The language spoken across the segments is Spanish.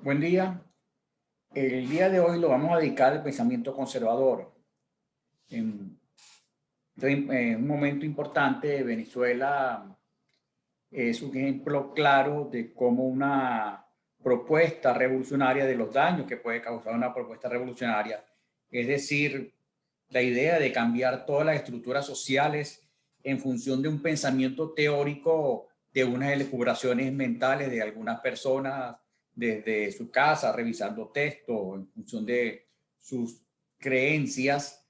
Buen día. El día de hoy lo vamos a dedicar al pensamiento conservador. En, en un momento importante, Venezuela es un ejemplo claro de cómo una propuesta revolucionaria, de los daños que puede causar una propuesta revolucionaria, es decir, la idea de cambiar todas las estructuras sociales en función de un pensamiento teórico, de unas elucubraciones mentales de algunas personas desde su casa, revisando textos en función de sus creencias,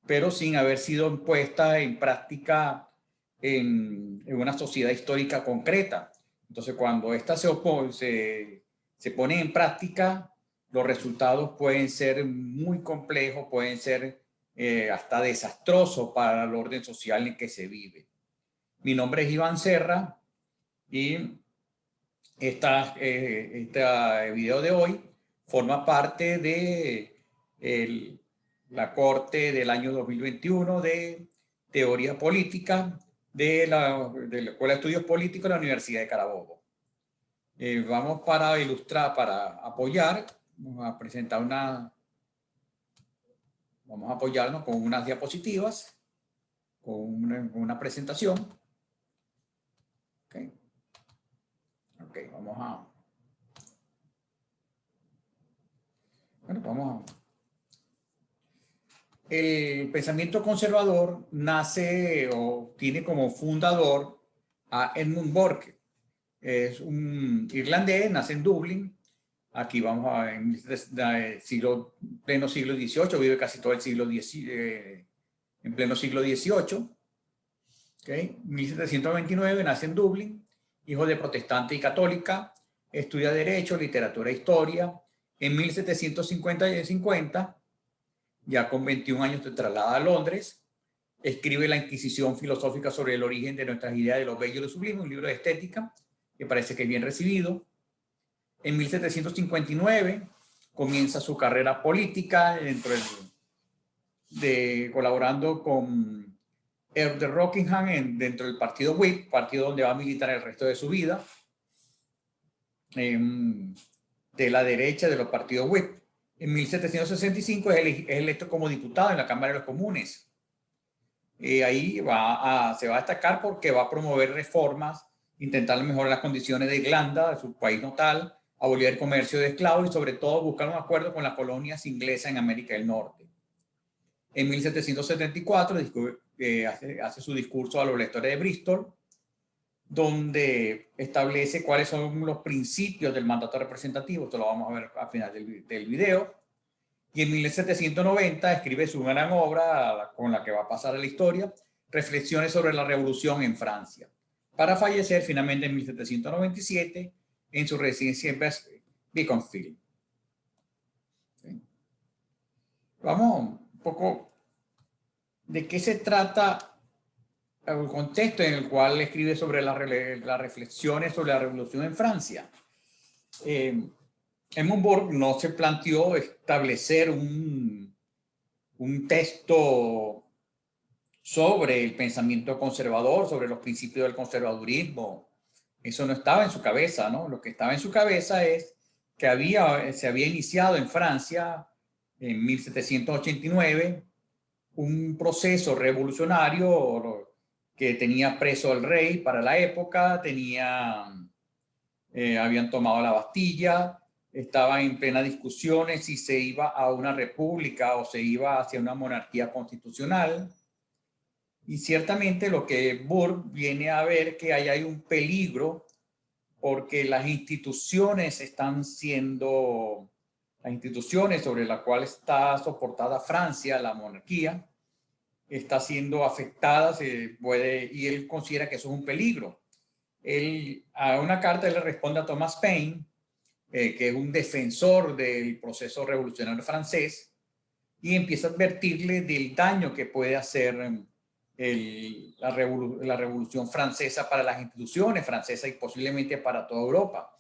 pero sin haber sido impuesta en práctica en una sociedad histórica concreta. Entonces, cuando esta se pone en práctica, los resultados pueden ser muy complejos, pueden ser hasta desastrosos para el orden social en que se vive. Mi nombre es Iván Serra y este video de hoy forma parte de la Corte del año 2021 de Teoría Política de la Escuela de Estudios Políticos de la Universidad de Carabobo. Vamos para ilustrar, para apoyar, vamos a presentar vamos a apoyarnos con unas diapositivas, con una presentación. Okay. Ok, vamos a el pensamiento conservador nace o tiene como fundador a Edmund Burke. Es un irlandés, nace en Dublín. Aquí vamos a en pleno siglo XVIII, vive casi todo el siglo en pleno siglo XVIII. ¿Okay? 1729 nace en Dublín, hijo de protestante y católica, estudia Derecho, Literatura e Historia. En 1750, ya con 21 años se traslada a Londres, escribe La Inquisición filosófica sobre el origen de nuestras ideas de lo bello y lo sublime, un libro de estética que parece que es bien recibido. En 1759 comienza su carrera política colaborando con Earl de Rockingham dentro del partido Whig, partido donde va a militar el resto de su vida, de la derecha de los partidos Whig. En 1765 es electo como diputado en la Cámara de los Comunes. Ahí se va a destacar porque va a promover reformas, intentar mejorar las condiciones de Irlanda, de su país natal, abolir el comercio de esclavos y sobre todo buscar un acuerdo con las colonias inglesas en América del Norte. En 1774 hace su discurso a los lectores de Bristol, donde establece cuáles son los principios del mandato representativo. Esto lo vamos a ver al final del video. Y en 1790 escribe su gran obra con la que va a pasar a la historia, Reflexiones sobre la Revolución en Francia, para fallecer finalmente en 1797 en su residencia en Beaconsfield. ¿Sí? Vamos un poco de qué se trata el contexto en el cual escribe sobre las reflexiones sobre la Revolución en Francia. Edmund Burke no se planteó establecer un texto sobre el pensamiento conservador, sobre los principios del conservadurismo. Eso no estaba en su cabeza, ¿no? Lo que estaba en su cabeza es que se había iniciado en Francia en 1789 un proceso revolucionario que tenía preso al rey para la época, habían tomado la Bastilla, estaba en plena discusiones si se iba a una república o se iba hacia una monarquía constitucional. Y ciertamente lo que Burke viene a ver que ahí hay un peligro porque las instituciones sobre las cuales está soportada Francia, la monarquía, está siendo afectada, y él considera que eso es un peligro. A una carta él le responde a Thomas Paine, que es un defensor del proceso revolucionario francés, y empieza a advertirle del daño que puede hacer la Revolución Francesa para las instituciones francesas y posiblemente para toda Europa.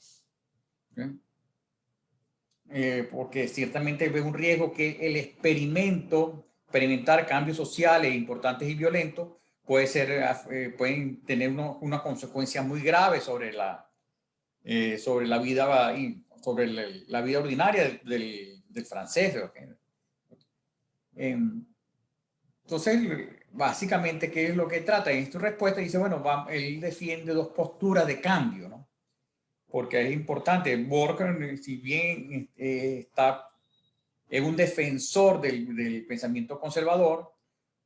Porque ciertamente ve un riesgo que el experimentar cambios sociales importantes y violentos pueden tener una consecuencia muy grave sobre sobre la vida, sobre la vida ordinaria del francés. Entonces, básicamente, ¿qué es lo que trata? En esta respuesta dice, bueno, él defiende dos posturas de cambio, ¿no? Porque es importante. Burke, si bien es un defensor del pensamiento conservador,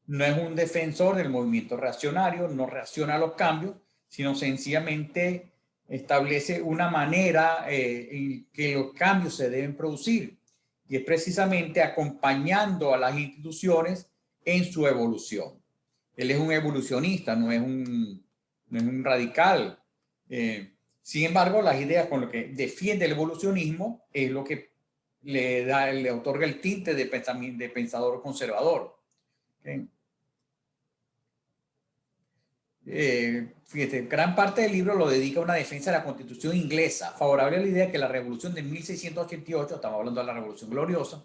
no es un defensor del movimiento reaccionario, no reacciona a los cambios, sino sencillamente establece una manera en que los cambios se deben producir. Y es precisamente acompañando a las instituciones en su evolución. Él es un evolucionista, no es un radical. Sin embargo, las ideas con lo que defiende el evolucionismo es lo que le otorga el tinte de pensador conservador. ¿Okay? Fíjate, gran parte del libro lo dedica a una defensa de la Constitución inglesa, favorable a la idea de que la revolución de 1688, estamos hablando de la Revolución Gloriosa,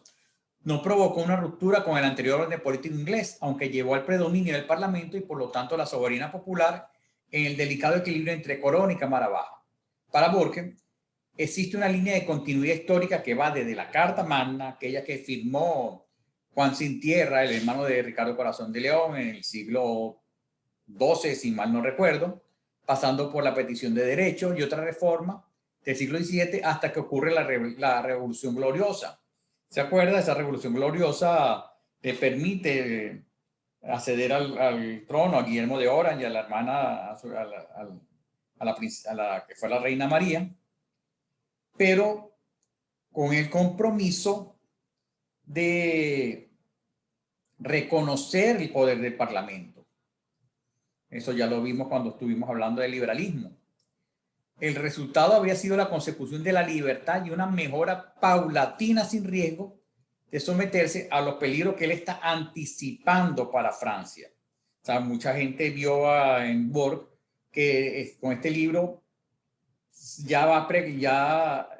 no provocó una ruptura con el anterior orden político inglés, aunque llevó al predominio del Parlamento y por lo tanto la soberanía popular en el delicado equilibrio entre corona y cámara baja. Para Burke, existe una línea de continuidad histórica que va desde la Carta Magna, aquella que firmó Juan Sin Tierra, el hermano de Ricardo Corazón de León, en el siglo XII, si mal no recuerdo, pasando por la petición de derechos y otra reforma del siglo XVII hasta que ocurre la Revolución Gloriosa. ¿Se acuerda? Esa Revolución Gloriosa le permite acceder al trono a Guillermo de Orange y a la hermana, a la que fue la reina María, pero con el compromiso de reconocer el poder del Parlamento. Eso ya lo vimos cuando estuvimos hablando del liberalismo. El resultado habría sido la consecución de la libertad y una mejora paulatina sin riesgo de someterse a los peligros que él está anticipando para Francia. O sea, mucha gente vio en Burke que con este libro ya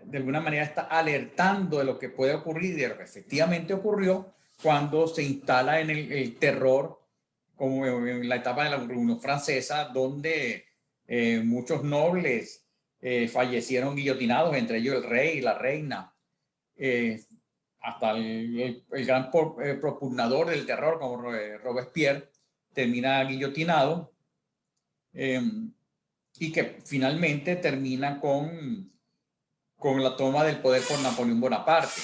de alguna manera está alertando de lo que puede ocurrir y de lo que efectivamente ocurrió cuando se instala en el terror, como en la etapa de la Revolución Francesa, donde muchos nobles fallecieron guillotinados, entre ellos el rey y la reina, hasta el gran propugnador del terror, como Robespierre, termina guillotinado, y que finalmente termina con la toma del poder por Napoleón Bonaparte.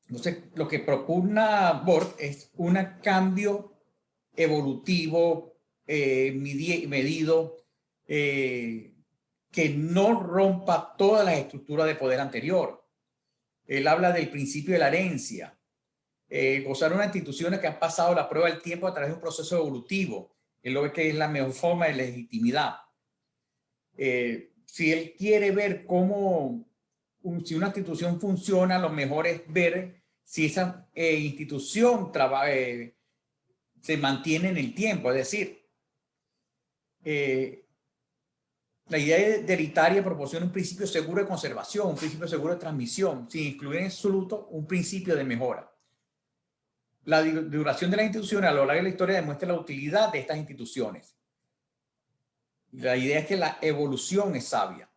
Entonces, lo que propugna Burke es un cambio evolutivo, medido, que no rompa todas las estructuras de poder anterior. Él habla del principio de la herencia, gozar de unas instituciones que han pasado la prueba del tiempo a través de un proceso evolutivo. Él lo ve que es la mejor forma de legitimidad. Si él quiere ver cómo, si una institución funciona, lo mejor es ver si esa institución se mantiene en el tiempo. Es decir, la idea hereditaria proporciona un principio seguro de conservación, un principio seguro de transmisión, sin incluir en absoluto un principio de mejora. La duración de las instituciones a lo largo de la historia demuestra la utilidad de estas instituciones. La idea es que la evolución es sabia.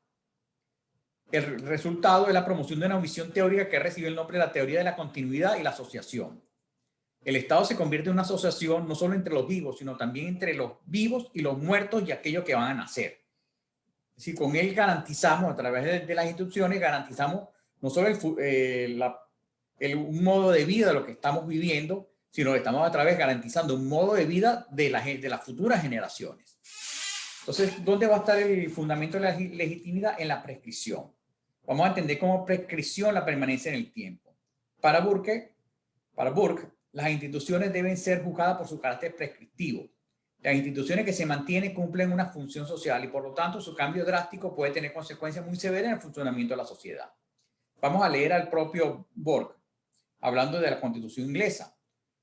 El resultado es la promoción de una visión teórica que recibe el nombre de la teoría de la continuidad y la asociación. El Estado se convierte en una asociación no solo entre los vivos, sino también entre los vivos y los muertos y aquellos que van a nacer. Si con él garantizamos, a través de las instituciones, garantizamos no solo un modo de vida de lo que estamos viviendo, sino que estamos a través garantizando un modo de vida de las futuras generaciones. Entonces, ¿dónde va a estar el fundamento de la legitimidad? En la prescripción. Vamos a entender como prescripción la permanencia en el tiempo. Para Burke, las instituciones deben ser juzgadas por su carácter prescriptivo. Las instituciones que se mantienen cumplen una función social y por lo tanto su cambio drástico puede tener consecuencias muy severas en el funcionamiento de la sociedad. Vamos a leer al propio Burke, hablando de la Constitución inglesa.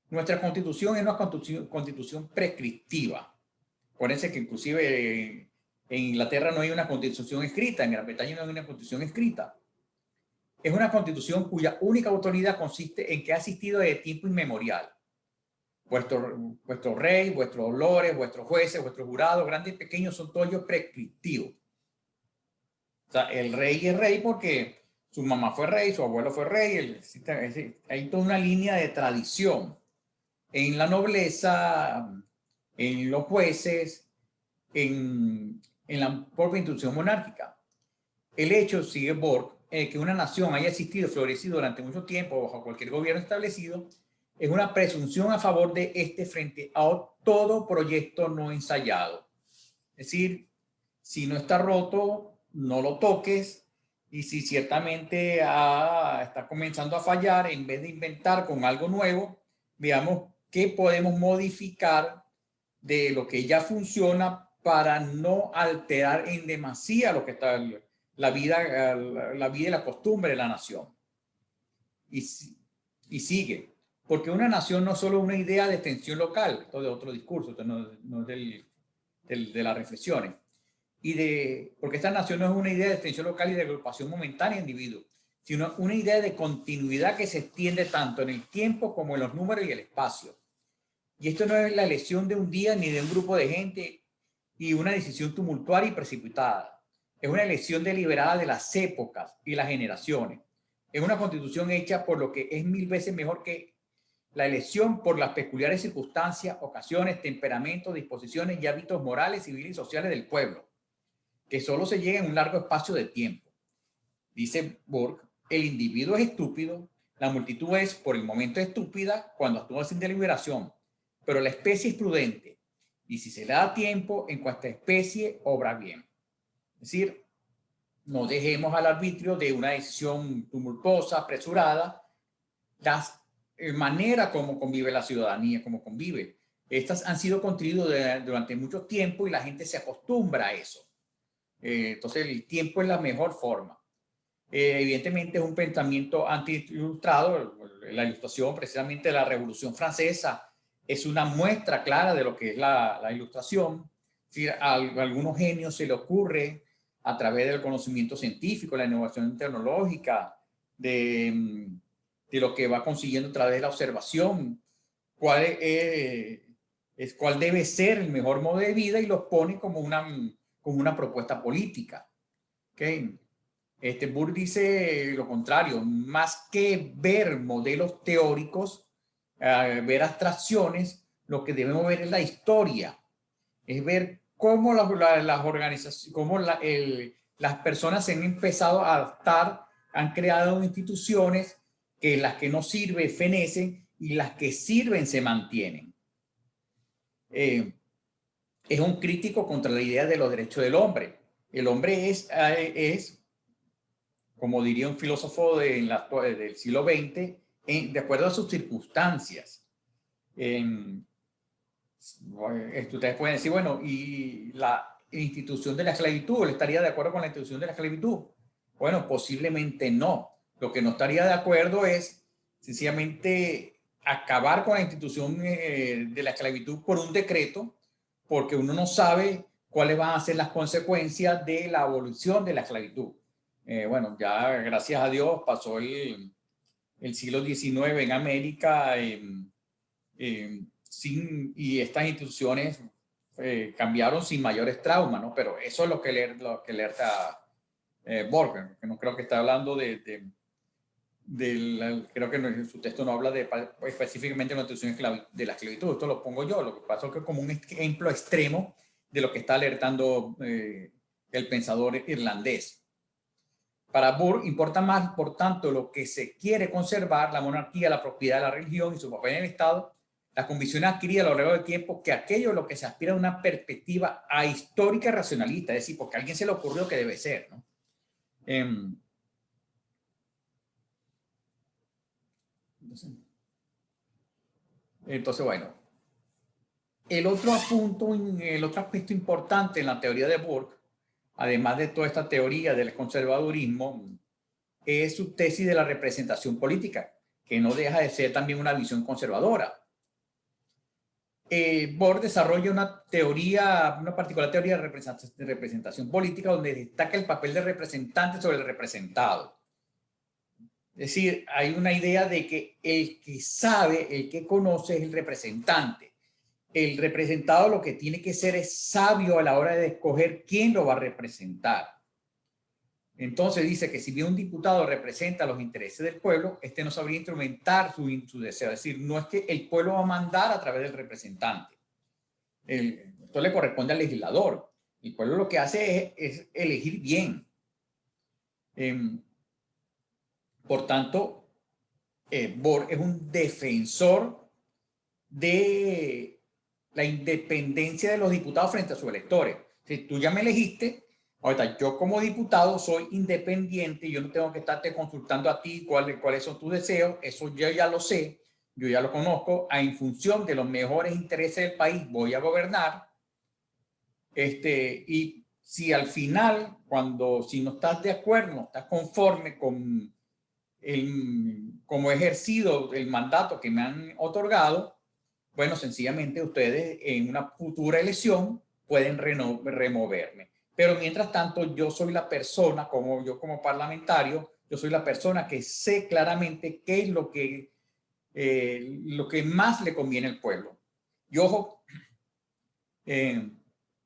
Nuestra Constitución es una constitución prescriptiva. Acuérdense que inclusive en Inglaterra no hay una Constitución escrita, en Gran Bretaña no hay una Constitución escrita. Es una Constitución cuya única autoridad consiste en que ha existido desde tiempo inmemorial. vuestro rey, vuestros lores, vuestros jueces, vuestros jurados, grandes y pequeños, son todos ellos prescriptivos. O sea, el rey es rey porque su mamá fue rey, su abuelo fue rey. Hay toda una línea de tradición en la nobleza, en los jueces, en la propia institución monárquica. El hecho, sigue Borg, que una nación haya existido, florecido durante mucho tiempo bajo cualquier gobierno establecido, es una presunción a favor de este frente a todo proyecto no ensayado. Es decir, si no está roto, no lo toques, y si ciertamente está comenzando a fallar, en vez de inventar con algo nuevo, veamos qué podemos modificar de lo que ya funciona para no alterar en demasía lo que está la vida y la costumbre de la nación. Y sigue, porque una nación no es solo una idea de extensión local, esto de otro discurso, esto no es de las reflexiones, porque esta nación no es una idea de extensión local y de agrupación momentánea de individuos, sino una idea de continuidad que se extiende tanto en el tiempo como en los números y el espacio. Y esto no es la elección de un día ni de un grupo de gente y una decisión tumultuaria y precipitada. Es una elección deliberada de las épocas y las generaciones. Es una constitución hecha por lo que es 1000 veces mejor que la elección por las peculiares circunstancias, ocasiones, temperamentos, disposiciones y hábitos morales, civiles y sociales del pueblo, que solo se llega en un largo espacio de tiempo. Dice Burke, el individuo es estúpido, la multitud es por el momento estúpida cuando actúa sin deliberación, pero la especie es prudente y si se le da tiempo, en cuanta especie obra bien. Es decir, no dejemos al arbitrio de una decisión tumultuosa, apresurada, las manera como convive la ciudadanía, como convive. Estas han sido construidas durante mucho tiempo y la gente se acostumbra a eso. Entonces el tiempo es la mejor forma. Evidentemente es un pensamiento anti-ilustrado. La ilustración precisamente de la Revolución Francesa es una muestra clara de lo que es la ilustración. Si a algunos genios se le ocurre a través del conocimiento científico, la innovación tecnológica, de lo que va consiguiendo a través de la observación, cuál debe ser el mejor modo de vida, y los pone como una propuesta política. ¿Okay? Burke dice lo contrario: más que ver modelos teóricos, ver abstracciones, lo que debemos ver es la historia, es ver cómo las organizaciones, cómo las personas se han empezado a adaptar, han creado instituciones que las que no sirven fenecen y las que sirven se mantienen. Es un crítico contra la idea de los derechos del hombre. El hombre es como diría un filósofo del siglo XX, de acuerdo a sus circunstancias. Ustedes pueden decir, bueno, ¿y la institución de la esclavitud? ¿Él estaría de acuerdo con la institución de la esclavitud? Bueno, posiblemente no. Lo que no estaría de acuerdo es sencillamente acabar con la institución de la esclavitud por un decreto, porque uno no sabe cuáles van a ser las consecuencias de la abolición de la esclavitud. Bueno, ya gracias a Dios pasó el siglo XIX en América y estas instituciones cambiaron sin mayores traumas, ¿no? Pero eso es lo que alerta Borgen, que no creo que está hablando creo que su texto no habla específicamente de la institución de la esclavitud. Esto lo pongo yo. Lo que pasa es que como un ejemplo extremo de lo que está alertando el pensador irlandés. Para Burke importa más, por tanto, lo que se quiere conservar, la monarquía, la propiedad, la religión y su papel en el Estado, las convicciones adquiridas a lo largo del tiempo, que aquello a lo que se aspira a una perspectiva ahistórica y racionalista, es decir, porque a alguien se le ocurrió que debe ser, ¿no? Entonces, bueno, el otro aspecto importante en la teoría de Burke, además de toda esta teoría del conservadurismo, es su tesis de la representación política, que no deja de ser también una visión conservadora. Burke desarrolla una particular teoría de representación política donde destaca el papel del representante sobre el representado. Es decir, hay una idea de que el que sabe, el que conoce es el representante. El representado lo que tiene que ser es sabio a la hora de escoger quién lo va a representar. Entonces dice que si bien un diputado representa los intereses del pueblo, este no sabría instrumentar su deseo. Es decir, no es que el pueblo va a mandar a través del representante. Esto le corresponde al legislador. El pueblo lo que hace es elegir bien. Por tanto, Borg es un defensor de la independencia de los diputados frente a sus electores. Si tú ya me elegiste, ahorita yo como diputado soy independiente, yo no tengo que estarte consultando a ti cuáles son tus deseos, eso yo ya lo sé, yo ya lo conozco, en función de los mejores intereses del país voy a gobernar. Y si al final, si no estás de acuerdo, no estás conforme con como he ejercido el mandato que me han otorgado, bueno, sencillamente ustedes en una futura elección pueden removerme. Pero mientras tanto, yo soy la persona, yo como parlamentario, yo soy la persona que sé claramente qué es lo que más le conviene al pueblo. Y ojo,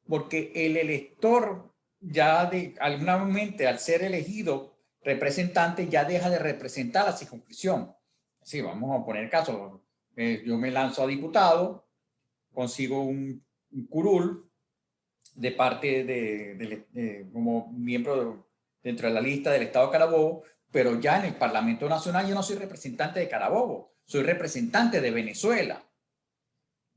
porque el elector ya algunamente al ser elegido representante ya deja de representar la circunscripción. Sí, vamos a poner caso. Yo me lanzo a diputado, consigo un curul de parte como miembro dentro de la lista del Estado de Carabobo, pero ya en el Parlamento Nacional yo no soy representante de Carabobo, soy representante de Venezuela.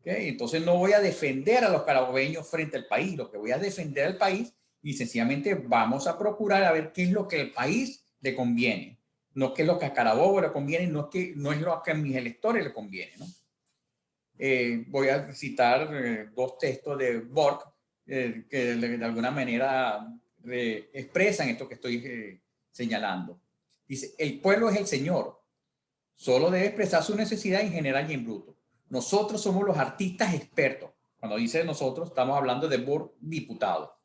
¿Okay? Entonces no voy a defender a los carabobeños frente al país, lo que voy a defender al país y sencillamente vamos a procurar a ver qué es lo que al país le conviene, no qué es lo que a Carabobo le conviene, no es lo que a mis electores le conviene, ¿no? Voy a citar dos textos de Borg que de alguna manera expresan esto que estoy señalando. Dice, el pueblo es el Señor, solo debe expresar su necesidad en general y en bruto. Nosotros somos los artistas expertos. Cuando dice nosotros, estamos hablando de Borg diputado.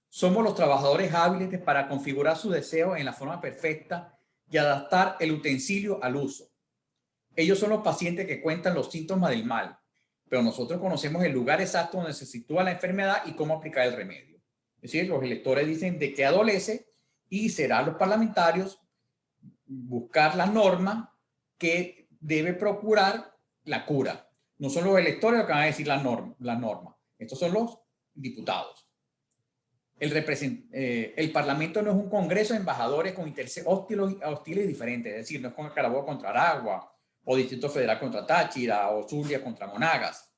Somos los trabajadores hábiles para configurar su deseo en la forma perfecta y adaptar el utensilio al uso. Ellos son los pacientes que cuentan los síntomas del mal, pero nosotros conocemos el lugar exacto donde se sitúa la enfermedad y cómo aplicar el remedio. Es decir, los electores dicen de qué adolece y serán los parlamentarios buscar la norma que debe procurar la cura. No son los electores los que van a decir la norma. Estos son los diputados. El Parlamento no es un congreso de embajadores con intereses hostiles y diferentes. Es decir, no es con Carabobo contra Aragua, o Distrito Federal contra Táchira, o Zulia contra Monagas.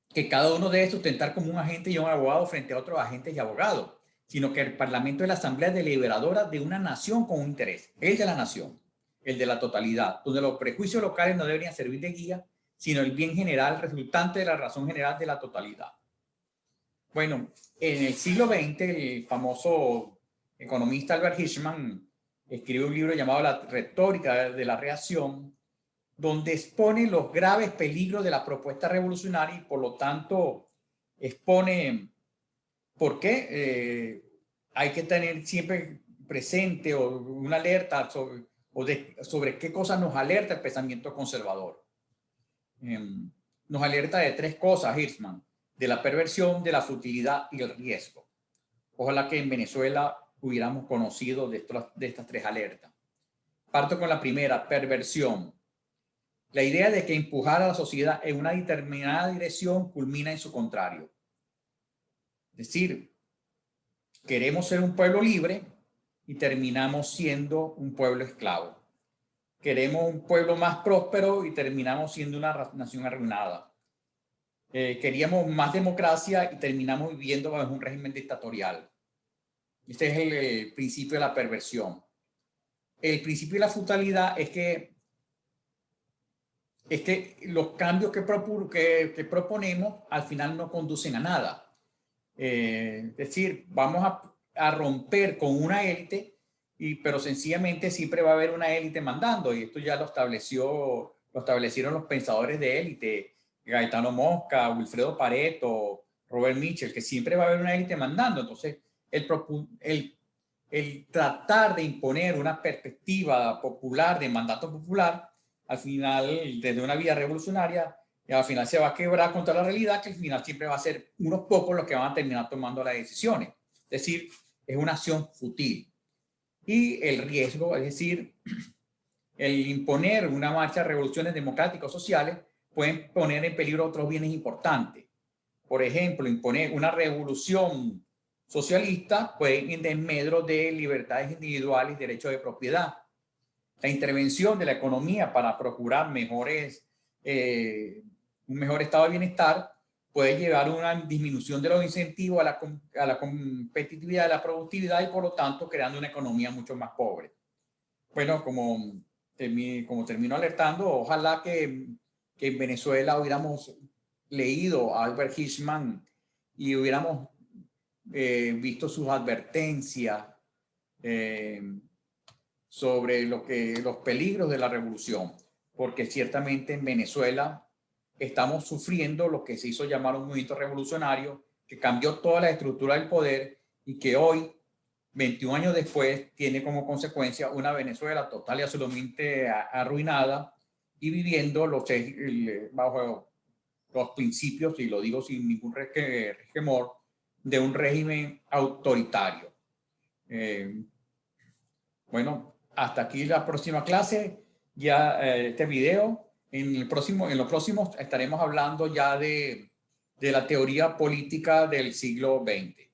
Que cada uno debe sustentar como un agente y un abogado frente a otros agentes y abogados, sino que el Parlamento es la asamblea deliberadora de una nación con un interés, el de la nación, el de la totalidad, donde los prejuicios locales no deberían servir de guía, sino el bien general resultante de la razón general de la totalidad. Bueno, en el siglo XX, el famoso economista Albert Hirschman escribe un libro llamado La retórica de la reacción, donde expone los graves peligros de la propuesta revolucionaria y por lo tanto expone por qué hay que tener siempre presente o una alerta sobre qué cosas nos alerta el pensamiento conservador. Nos alerta de tres cosas, Hirschman: de la perversión, de la futilidad y el riesgo. Ojalá que en Venezuela hubiéramos conocido de estas tres alertas. Parto con la primera, perversión. La idea de que empujar a la sociedad en una determinada dirección culmina en su contrario. Es decir, queremos ser un pueblo libre y terminamos siendo un pueblo esclavo. Queremos un pueblo más próspero y terminamos siendo una nación arruinada. Queríamos más democracia y terminamos viviendo bajo un régimen dictatorial. Este es el principio de la perversión. El principio de la futilidad es que los cambios que proponemos al final no conducen a nada. Es decir, vamos a romper con una élite, pero sencillamente siempre va a haber una élite mandando, y esto ya lo establecieron los pensadores de élite, Gaetano Mosca, Wilfredo Pareto, Robert Mitchell, que siempre va a haber una élite mandando. Entonces, el tratar de imponer una perspectiva popular, de mandato popular, al final, desde una vía revolucionaria, al final se va a quebrar contra la realidad, que al final siempre va a ser unos pocos los que van a terminar tomando las decisiones. Es decir, es una acción fútil. Y el riesgo, es decir, el imponer una marcha de revoluciones democráticas o sociales, pueden poner en peligro otros bienes importantes. Por ejemplo, imponer una revolución socialista puede ir en desmedro de libertades individuales y derechos de propiedad. La intervención de la economía para procurar un mejor estado de bienestar puede llevar a una disminución de los incentivos a la competitividad de la productividad y por lo tanto creando una economía mucho más pobre. Bueno, como termino alertando, ojalá que en Venezuela hubiéramos leído a Albert Hirschman y hubiéramos visto sus advertencias sobre los peligros de la revolución, porque ciertamente en Venezuela estamos sufriendo lo que se hizo llamar un movimiento revolucionario que cambió toda la estructura del poder y que hoy, 21 años después, tiene como consecuencia una Venezuela total y absolutamente arruinada y viviendo bajo los principios, y lo digo sin ningún resquemor, de un régimen autoritario. Bueno, hasta aquí la próxima clase, ya este video. En los próximos estaremos hablando ya de la teoría política del siglo XX.